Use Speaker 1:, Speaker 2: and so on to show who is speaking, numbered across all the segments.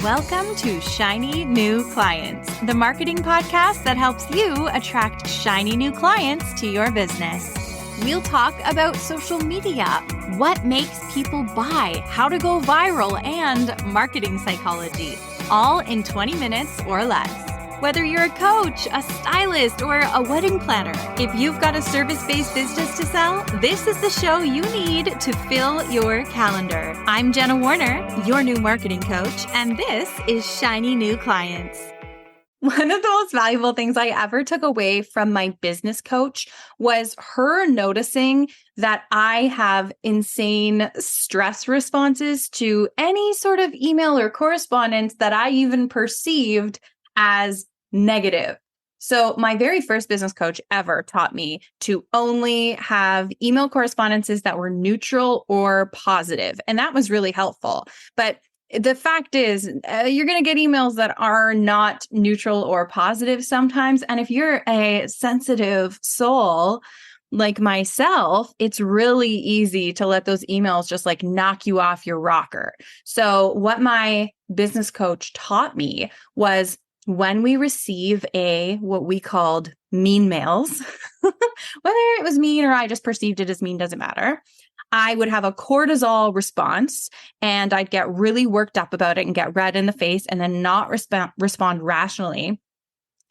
Speaker 1: Welcome to Shiny New Clients, the marketing podcast that helps you attract shiny new clients to your business. We'll talk about social media, what makes people buy, how to go viral, and marketing psychology, all in 20 minutes or less. Whether you're a coach, a stylist, or a wedding planner, if you've got a service-based business to sell, this is the show you need to fill your calendar. I'm Jenna Warriner, your new marketing coach, and this is Shiny New Clients. One of the most valuable things I ever took away from my business coach was her noticing that I have insane stress responses to any sort of email or correspondence that I even perceived as negative. So my very first business coach ever taught me to only have email correspondences that were neutral or positive. And that was really helpful. But the fact is, you're going to get emails that are not neutral or positive sometimes. And if you're a sensitive soul like myself, it's really easy to let those emails just like knock you off your rocker. So what my business coach taught me was when we receive what we called mean mails, whether it was mean or I just perceived it as mean, doesn't matter. I would have a cortisol response and I'd get really worked up about it and get red in the face and then not respond rationally.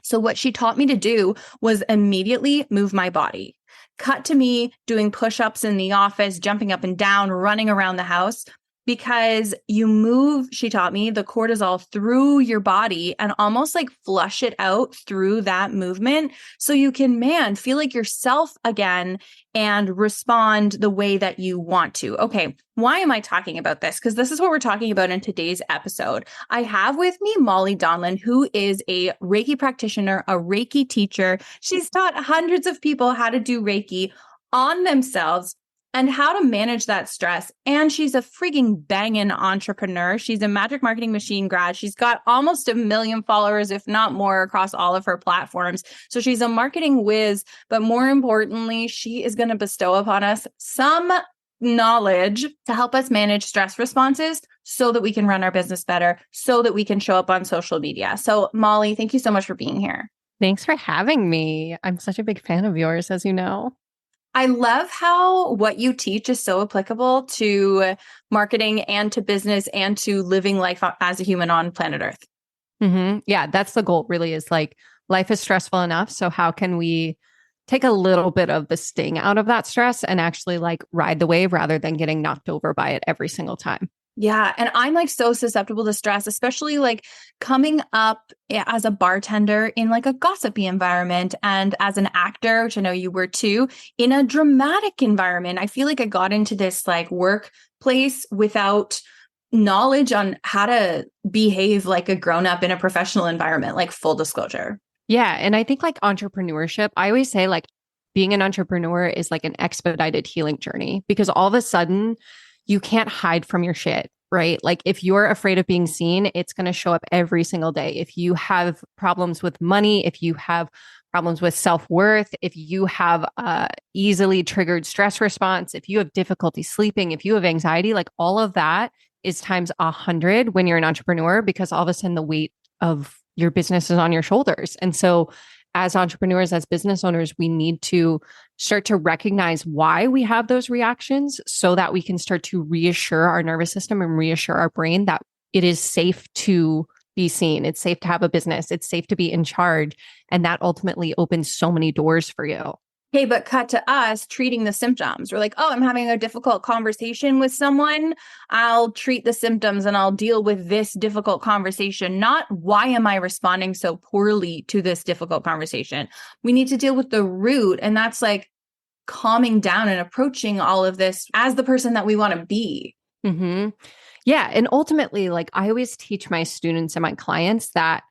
Speaker 1: So what she taught me to do was immediately move my body. Cut to me doing push-ups in the office, jumping up and down, running around the house. Because you move, she taught me, the cortisol through your body and almost like flush it out through that movement. So you can, feel like yourself again and respond the way that you want to. Okay, why am I talking about this? Because this is what we're talking about in today's episode. I have with me Molly Donlan, who is a Reiki practitioner, a Reiki teacher. She's taught hundreds of people how to do Reiki on themselves and how to manage that stress. And she's a freaking banging entrepreneur. She's a Magic Marketing Machine grad. She's got almost 1 million followers, if not more, across all of her platforms. So she's a marketing whiz, but more importantly, she is going to bestow upon us some knowledge to help us manage stress responses so that we can run our business better, so that we can show up on social media. So Molly, thank you so much for being here.
Speaker 2: Thanks for having me. I'm such a big fan of yours, as you know.
Speaker 1: I love how what you teach is so applicable to marketing and to business and to living life as a human on planet Earth.
Speaker 2: Mm-hmm. Yeah, that's the goal really, is like life is stressful enough. So how can we take a little bit of the sting out of that stress and actually like ride the wave rather than getting knocked over by it every single time?
Speaker 1: Yeah. And I'm like so susceptible to stress, especially like coming up as a bartender in like a gossipy environment and as an actor, which I know you were too, in a dramatic environment. I feel like I got into this like workplace without knowledge on how to behave like a grown-up in a professional environment, like full disclosure.
Speaker 2: Yeah. And I think like entrepreneurship, I always say like being an entrepreneur is like an expedited healing journey, because all of a sudden you can't hide from your shit, right? Like if you're afraid of being seen, it's going to show up every single day. If you have problems with money, if you have problems with self-worth, if you have easily triggered stress response, if you have difficulty sleeping, if you have anxiety, like all of that is times 100 when you're an entrepreneur, because all of a sudden the weight of your business is on your shoulders. And so as entrepreneurs, as business owners, we need to start to recognize why we have those reactions so that we can start to reassure our nervous system and reassure our brain that it is safe to be seen. It's safe to have a business. It's safe to be in charge. And that ultimately opens so many doors for you.
Speaker 1: Okay, but cut to us treating the symptoms. We're like, oh, I'm having a difficult conversation with someone. I'll treat the symptoms and I'll deal with this difficult conversation. Not why am I responding so poorly to this difficult conversation? We need to deal with the root. And that's like calming down and approaching all of this as the person that we want to be.
Speaker 2: Mm-hmm. Yeah. And ultimately, like I always teach my students and my clients that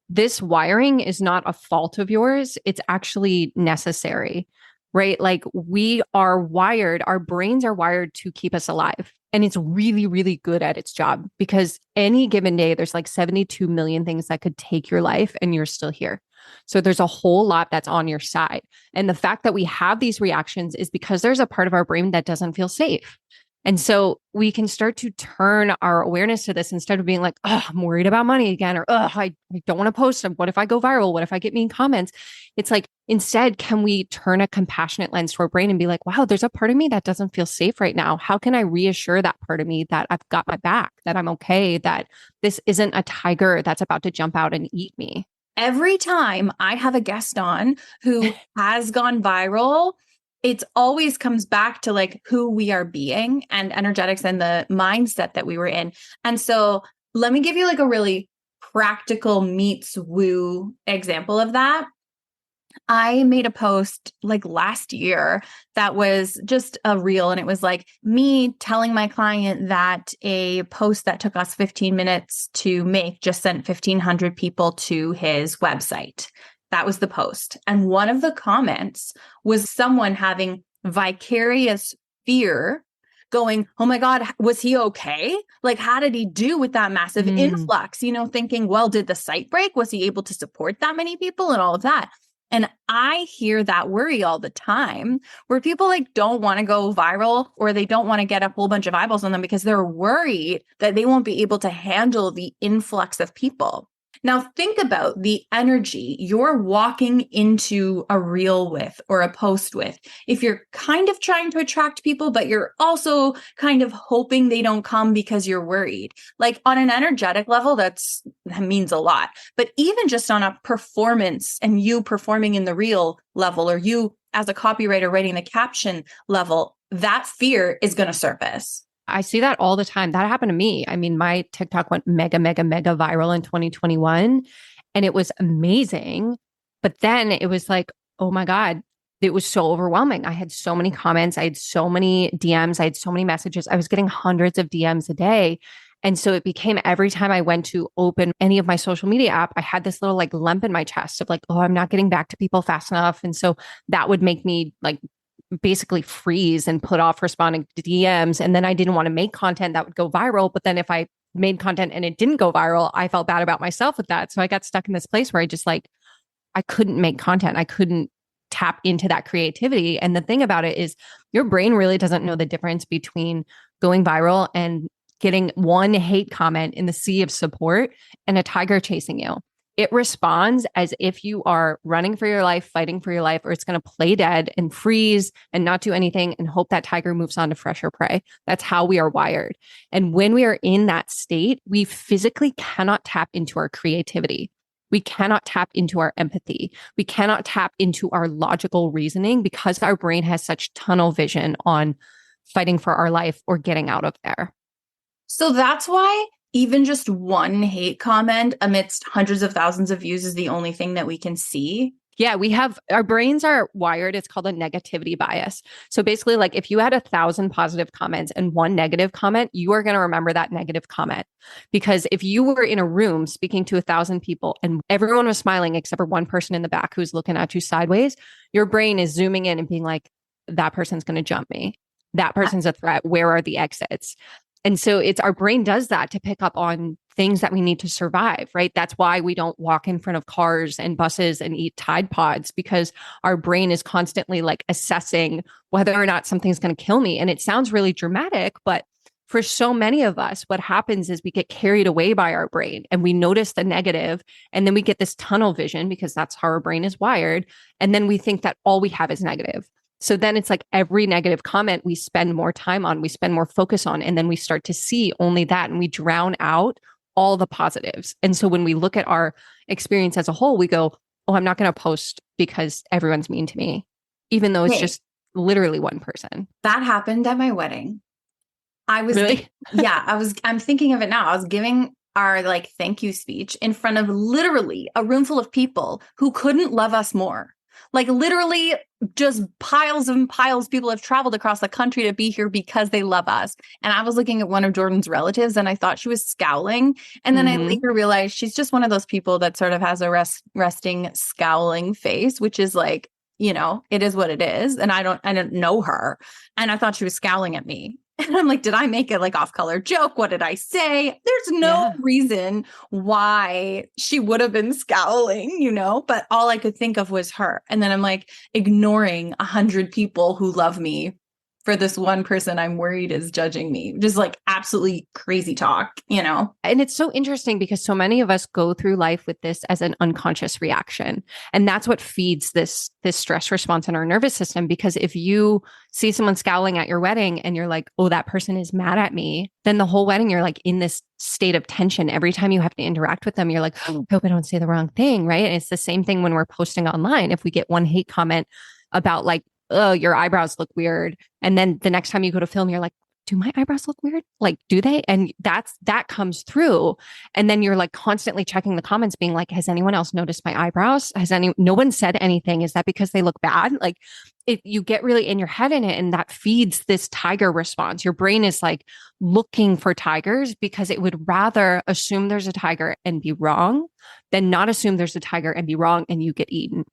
Speaker 2: this wiring is not a fault of yours. It's actually necessary, right? Like we are wired, our brains are wired to keep us alive. And it's really, really good at its job, because any given day, there's like 72 million things that could take your life and you're still here. So there's a whole lot that's on your side. And the fact that we have these reactions is because there's a part of our brain that doesn't feel safe. And so we can start to turn our awareness to this instead of being like, oh, I'm worried about money again, or oh, I don't want to post. What if I go viral? What if I get mean comments? It's like, instead, can we turn a compassionate lens to our brain and be like, wow, there's a part of me that doesn't feel safe right now. How can I reassure that part of me that I've got my back, that I'm okay, that this isn't a tiger that's about to jump out and eat me?
Speaker 1: Every time I have a guest on who has gone viral, it always comes back to like who we are being and energetics and the mindset that we were in. And so let me give you like a really practical meets woo example of that. I made a post like last year that was just a reel, and it was like me telling my client that a post that took us 15 minutes to make just sent 1,500 people to his website. That was the post. And one of the comments was someone having vicarious fear going, oh my God, was he okay? Like, how did he do with that massive influx? Thinking, well, did the site break? Was he able to support that many people and all of that? And I hear that worry all the time where people like don't want to go viral or they don't want to get a whole bunch of eyeballs on them because they're worried that they won't be able to handle the influx of people. Now, think about the energy you're walking into a reel with or a post with. If you're kind of trying to attract people, but you're also kind of hoping they don't come because you're worried. Like on an energetic level, that means a lot. But even just on a performance and you performing in the reel level, or you as a copywriter writing the caption level, that fear is going to surface.
Speaker 2: I see that all the time. That happened to me. I mean, my TikTok went mega, mega, mega viral in 2021, and it was amazing. But then it was like, oh my God, it was so overwhelming. I had so many comments. I had so many DMs. I had so many messages. I was getting hundreds of DMs a day. And so it became every time I went to open any of my social media app, I had this little like lump in my chest of like, oh, I'm not getting back to people fast enough. And so that would make me like basically freeze and put off responding to DMs. And then I didn't want to make content that would go viral. But then if I made content and it didn't go viral, I felt bad about myself with that. So I got stuck in this place where I just like, I couldn't make content. I couldn't tap into that creativity. And the thing about it is your brain really doesn't know the difference between going viral and getting one hate comment in the sea of support and a tiger chasing you. It responds as if you are running for your life, fighting for your life, or it's going to play dead and freeze and not do anything and hope that tiger moves on to fresher prey. That's how we are wired. And when we are in that state, we physically cannot tap into our creativity. We cannot tap into our empathy. We cannot tap into our logical reasoning because our brain has such tunnel vision on fighting for our life or getting out of there.
Speaker 1: So that's why even just one hate comment amidst hundreds of thousands of views is the only thing that we can see.
Speaker 2: Yeah, our brains are wired. It's called a negativity bias. So basically, like if you had 1,000 positive comments and one negative comment, you are going to remember that negative comment. Because if you were in a room speaking to 1,000 people and everyone was smiling except for one person in the back who's looking at you sideways, your brain is zooming in and being like, that person's going to jump me. That person's a threat. Where are the exits? And so it's our brain does that to pick up on things that we need to survive, right? That's why we don't walk in front of cars and buses and eat Tide Pods, because our brain is constantly like assessing whether or not something's going to kill me. And it sounds really dramatic, but for so many of us, what happens is we get carried away by our brain and we notice the negative, and then we get this tunnel vision because that's how our brain is wired. And then we think that all we have is negative. So then it's like every negative comment we spend more time on, we spend more focus on, and then we start to see only that and we drown out all the positives. And so when we look at our experience as a whole, we go, oh, I'm not going to post because everyone's mean to me, even though it's just literally one person.
Speaker 1: That happened at my wedding. I was,
Speaker 2: really?
Speaker 1: I'm thinking of it now. I was giving our like thank you speech in front of literally a room full of people who couldn't love us more. Like literally just piles and piles. People have traveled across the country to be here because they love us. And I was looking at one of Jordan's relatives and I thought she was scowling. And then I later realized she's just one of those people that sort of has a resting scowling face, which is like, you know, it is what it is. And I don't know her. And I thought she was scowling at me. And I'm like, did I make a like off-color joke? What did I say? There's no reason why she would have been scowling, you know, but all I could think of was her. And then I'm like ignoring 100 people who love me for this one person I'm worried is judging me. Just like absolutely crazy talk, you know?
Speaker 2: And it's so interesting because so many of us go through life with this as an unconscious reaction. And that's what feeds this stress response in our nervous system. Because if you see someone scowling at your wedding and you're like, oh, that person is mad at me, then the whole wedding, you're like in this state of tension. Every time you have to interact with them, you're like, oh, I hope I don't say the wrong thing. Right. And it's the same thing when we're posting online. If we get one hate comment about like, oh, your eyebrows look weird. And then the next time you go to film, you're like, do my eyebrows look weird? Like, do they? And that comes through. And then you're like constantly checking the comments being like, has anyone else noticed my eyebrows? No one said anything? Is that because they look bad? Like you get really in your head in it, and that feeds this tiger response. Your brain is like looking for tigers because it would rather assume there's a tiger and be wrong than not assume there's a tiger and be wrong and you get eaten.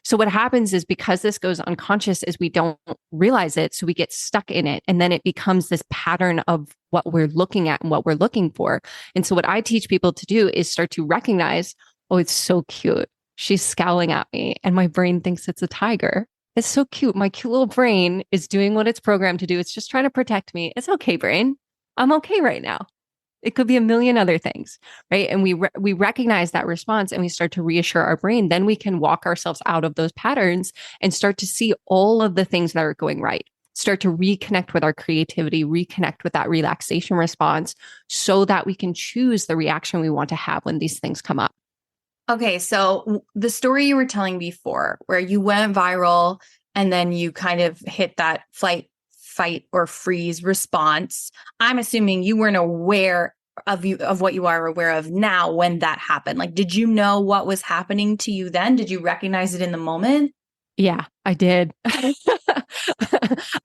Speaker 2: So what happens is, because this goes unconscious, is we don't realize it. So we get stuck in it. And then it becomes this pattern of what we're looking at and what we're looking for. And so what I teach people to do is start to recognize, oh, it's so cute. She's scowling at me and my brain thinks it's a tiger. It's so cute. My cute little brain is doing what it's programmed to do. It's just trying to protect me. It's okay, brain. I'm okay right now. It could be a million other things, right? And we recognize that response and we start to reassure our brain. Then we can walk ourselves out of those patterns and start to see all of the things that are going right. Start to reconnect with our creativity, reconnect with that relaxation response so that we can choose the reaction we want to have when these things come up.
Speaker 1: Okay, so the story you were telling before, where you went viral and then you kind of hit that fight or freeze response. I'm assuming you weren't aware of what you are aware of now when that happened. Like, did you know what was happening to you then? Did you recognize it in the moment?
Speaker 2: Yeah, I did.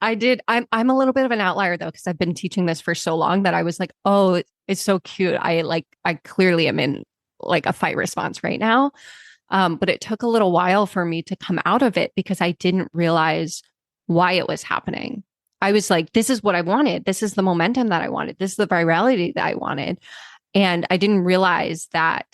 Speaker 2: I did. I'm a little bit of an outlier though, because I've been teaching this for so long that I was like, oh, it's so cute. I clearly am in like a fight response right now. But it took a little while for me to come out of it because I didn't realize why it was happening. I was like, this is what I wanted. This is the momentum that I wanted. This is the virality that I wanted. And I didn't realize that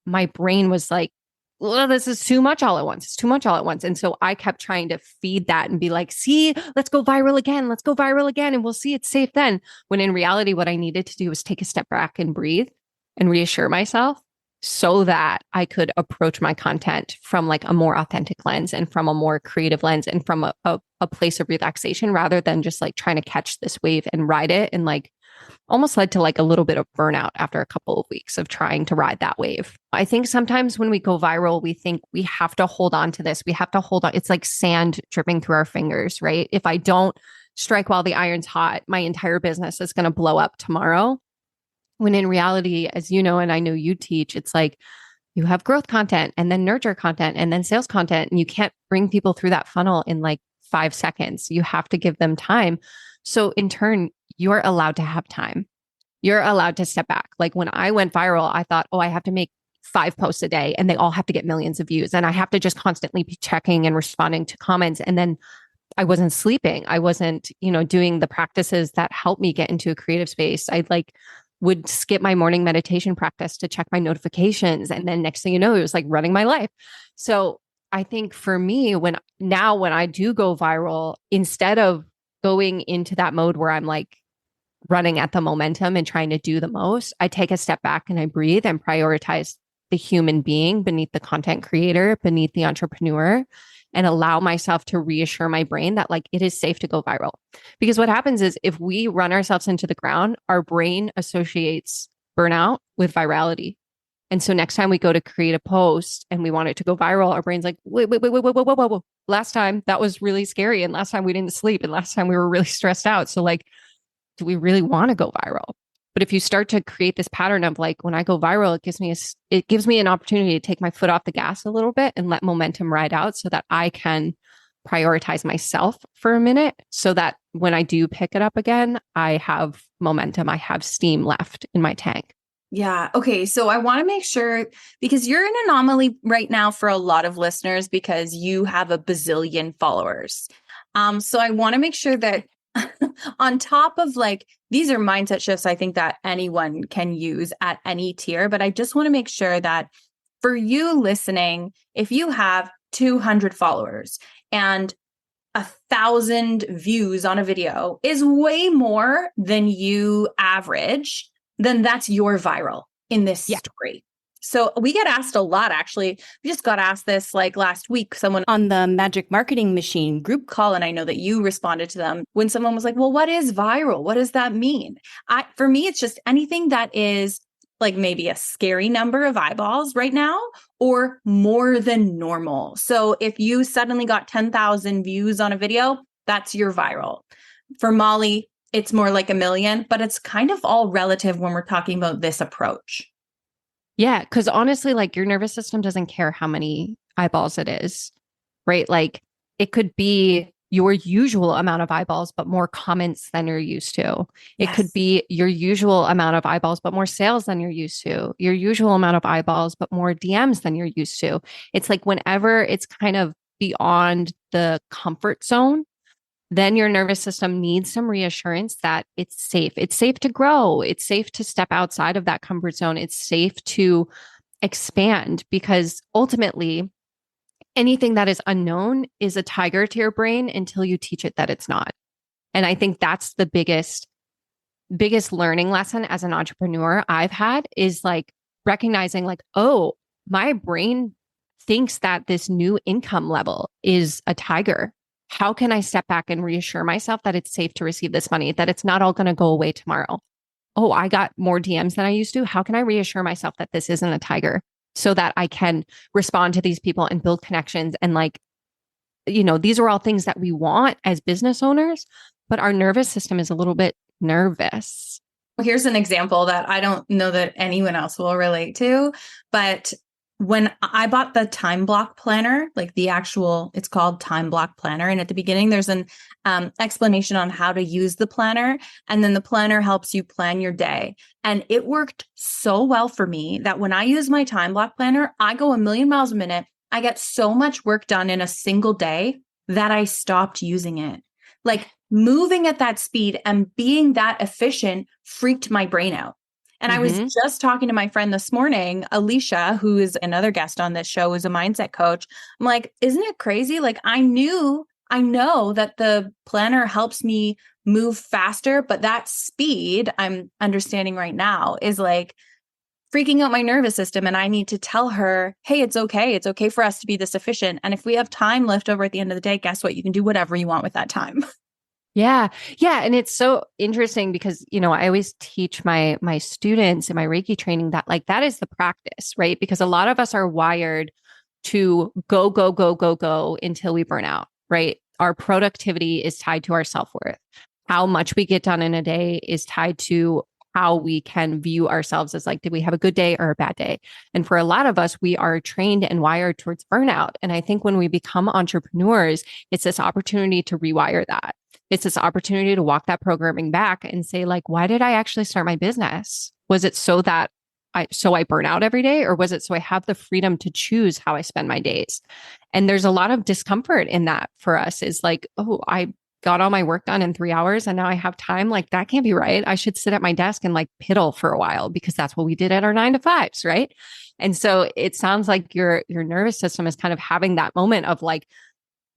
Speaker 2: my brain was like, well, this is too much all at once. It's too much all at once. And so I kept trying to feed that and be like, see, let's go viral again. Let's go viral again. And we'll see it's safe then. When in reality, what I needed to do was take a step back and breathe and reassure myself so that I could approach my content from like a more authentic lens and from a more creative lens and from a place of relaxation rather than just like trying to catch this wave and ride it, and like almost led to like a little bit of burnout after a couple of weeks of trying to ride that wave. I think sometimes when we go viral, we think we have to hold on to this. We have to hold on. It's like sand dripping through our fingers, right? If I don't strike while the iron's hot, my entire business is going to blow up tomorrow. When in reality, as you know, and I know you teach, it's like you have growth content and then nurture content and then sales content. And you can't bring people through that funnel in like 5 seconds. You have to give them time. So in turn, you're allowed to have time. You're allowed to step back. Like when I went viral, I thought, oh, I have to make 5 posts a day and they all have to get millions of views. And I have to just constantly be checking and responding to comments. And then I wasn't sleeping. I wasn't, doing the practices that help me get into a creative space. I would skip my morning meditation practice to check my notifications. And then next thing you know, it was like running my life. So I think for me, when I do go viral, instead of going into that mode where I'm like running at the momentum and trying to do the most, I take a step back and I breathe and prioritize the human being beneath the content creator, beneath the entrepreneur, and allow myself to reassure my brain that like it is safe to go viral. Because what happens is if we run ourselves into the ground, our brain associates burnout with virality. And so next time we go to create a post and we want it to go viral, our brain's like, wait. Last time that was really scary. And last time we didn't sleep. And last time we were really stressed out. So like, do we really want to go viral? But if you start to create this pattern of like, when I go viral, it gives me an opportunity to take my foot off the gas a little bit and let momentum ride out so that I can prioritize myself for a minute so that when I do pick it up again, I have momentum, I have steam left in my tank.
Speaker 1: Yeah. Okay. So I want to make sure, because you're an anomaly right now for a lot of listeners because you have a bazillion followers. So I want to make sure that on top of like, these are mindset shifts I think that anyone can use at any tier, but I just want to make sure that for you listening, if you have 200 followers and
Speaker 3: 1,000 views on a video is way more than you average, then that's your viral in this story. So we get asked a lot, actually. We just got asked this like last week, someone on the Magic Marketing Machine group call, and I know that you responded to them when someone was like, well, what is viral? What does that mean? For me, it's just anything that is like maybe a scary number of eyeballs right now or more than normal. So if you suddenly got 10,000 views on a video, that's your viral. For Molly, it's more like 1 million, but it's kind of all relative when we're talking about this approach.
Speaker 2: Yeah, because honestly, like your nervous system doesn't care how many eyeballs it is, right? Like it could be your usual amount of eyeballs, but more comments than you're used to. It could be your usual amount of eyeballs, but more sales than you're used to. Your usual amount of eyeballs, but more DMs than you're used to. It's like whenever it's kind of beyond the comfort zone, then your nervous system needs some reassurance that it's safe. It's safe to grow. It's safe to step outside of that comfort zone. It's safe to expand because ultimately, anything that is unknown is a tiger to your brain until you teach it that it's not. And I think that's the biggest learning lesson as an entrepreneur I've had is like recognizing like, oh, my brain thinks that this new income level is a tiger. How can I step back and reassure myself that it's safe to receive this money, that it's not all going to go away tomorrow? Oh, I got more DMs than I used to. How can I reassure myself that this isn't a tiger so that I can respond to these people and build connections? And like, you know, these are all things that we want as business owners, but our nervous system is a little bit nervous.
Speaker 3: Here's an example that I don't know that anyone else will relate to, but when I bought the time block planner, like the actual, it's called time block planner. And at the beginning, there's an explanation on how to use the planner. And then the planner helps you plan your day. And it worked so well for me that when I use my time block planner, I go 1,000,000 miles a minute. I get so much work done in a single day that I stopped using it. Like moving at that speed and being that efficient freaked my brain out. And I was just talking to my friend this morning, Alicia, who is another guest on this show, is a mindset coach. I'm like, isn't it crazy? Like I know that the planner helps me move faster, but that speed I'm understanding right now is like freaking out my nervous system. And I need to tell her, hey, it's okay. It's okay for us to be this efficient. And if we have time left over at the end of the day, guess what? You can do whatever you want with that time.
Speaker 2: Yeah. Yeah. And it's so interesting because, you know, I always teach my students in my Reiki training that like, that is the practice, right? Because a lot of us are wired to go until we burn out, right? Our productivity is tied to our self-worth. How much we get done in a day is tied to how we can view ourselves as like, did we have a good day or a bad day? And for a lot of us, we are trained and wired towards burnout. And I think when we become entrepreneurs, it's this opportunity to rewire that. It's this opportunity to walk that programming back and say, like, why did I actually start my business? Was it so that I burn out every day? Or was it so I have the freedom to choose how I spend my days? And there's a lot of discomfort in that for us is like, oh, I got all my work done in 3 hours and now I have time. Like that can't be right. I should sit at my desk and like piddle for a while because that's what we did at our 9 to 5s. Right. And so it sounds like your nervous system is kind of having that moment of like,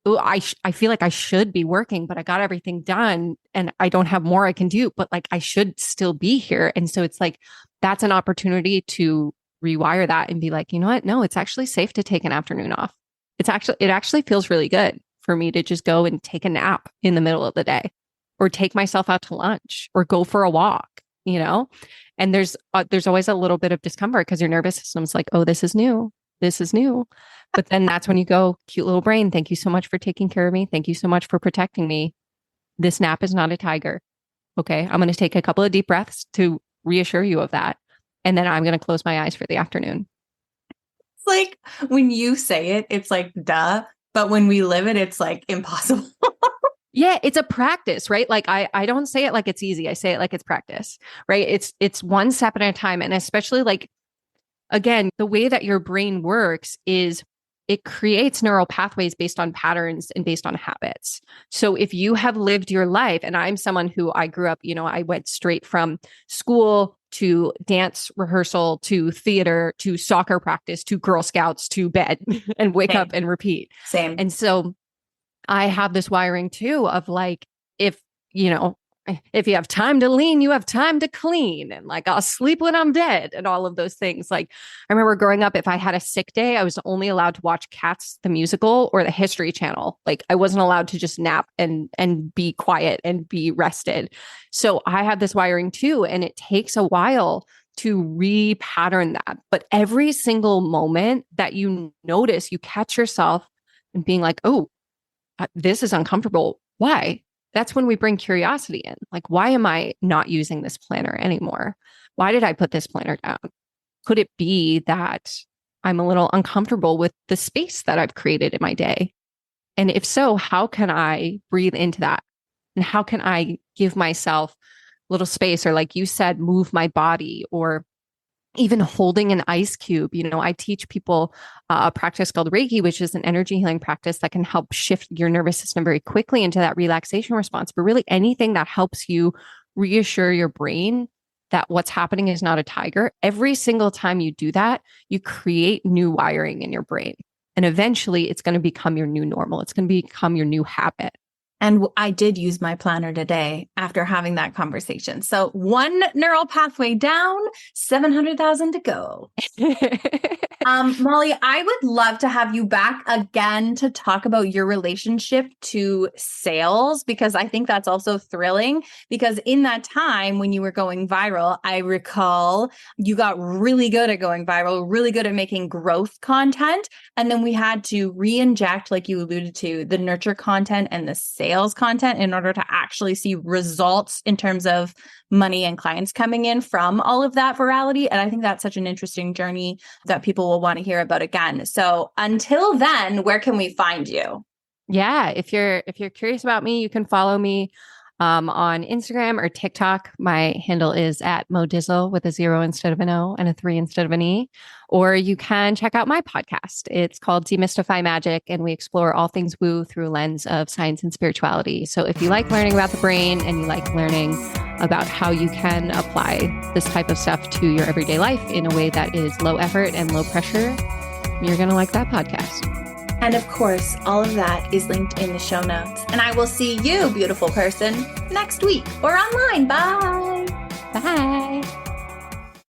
Speaker 2: oh, I feel like I should be working, but I got everything done and I don't have more I can do, but like I should still be here. And so it's like, that's an opportunity to rewire that and be like, you know what? No, it's actually safe to take an afternoon off. It actually feels really good for me to just go and take a nap in the middle of the day or take myself out to lunch or go for a walk, you know? And there's always a little bit of discomfort because your nervous system's like, oh, this is new. This is new. But then that's when you go, cute little brain. Thank you so much for taking care of me. Thank you so much for protecting me. This nap is not a tiger. Okay. I'm going to take a couple of deep breaths to reassure you of that. And then I'm going to close my eyes for the afternoon.
Speaker 3: It's like when you say it, it's like, duh. But when we live it, it's like impossible.
Speaker 2: Yeah, it's a practice, right? Like I don't say it like it's easy. I say it like it's practice, right? It's one step at a time. And especially like, again, the way that your brain works is it creates neural pathways based on patterns and based on habits. So if you have lived your life, and I'm someone who I grew up, you know, I went straight from school to dance rehearsal, to theater, to soccer practice, to Girl Scouts, to bed and wake up and repeat.
Speaker 3: Same.
Speaker 2: And so I have this wiring too of like, if, you know, if you have time to lean, you have time to clean. And like, I'll sleep when I'm dead and all of those things. Like, I remember growing up, if I had a sick day, I was only allowed to watch Cats, the musical, or the History Channel. Like, I wasn't allowed to just nap and be quiet and be rested. So I had this wiring too. And it takes a while to repattern that. But every single moment that you notice, you catch yourself and being like, oh, this is uncomfortable. Why? That's when we bring curiosity in. Like, why am I not using this planner anymore? Why did I put this planner down? Could it be that I'm a little uncomfortable with the space that I've created in my day? And if so, how can I breathe into that? And how can I give myself a little space, or like you said, move my body, or even holding an ice cube? You know, I teach people a practice called Reiki, which is an energy healing practice that can help shift your nervous system very quickly into that relaxation response. But really anything that helps you reassure your brain that what's happening is not a tiger. Every single time you do that, you create new wiring in your brain. And eventually it's going to become your new normal. It's going to become your new habit.
Speaker 3: And I did use my planner today after having that conversation. So one neural pathway down, 700,000 to go. Molly, I would love to have you back again to talk about your relationship to sales, because I think that's also thrilling. Because in that time when you were going viral, I recall you got really good at going viral, really good at making growth content. And then we had to re-inject, like you alluded to, the nurture content and the sales content in order to actually see results in terms of money and clients coming in from all of that virality. And I think that's such an interesting journey that people will want to hear about again. So until then, where can we find you?
Speaker 2: Yeah, if you're curious about me, you can follow me on Instagram or TikTok. My handle is @MoDizzle with a 0 instead of an O and a 3 instead of an E. Or you can check out my podcast. It's called Demystify Magic, and we explore all things woo through a lens of science and spirituality. So if you like learning about the brain and you like learning about how you can apply this type of stuff to your everyday life in a way that is low effort and low pressure, you're going to like that podcast.
Speaker 3: And of course, all of that is linked in the show notes. And I will see you, beautiful person, next week or online. Bye.
Speaker 2: Bye.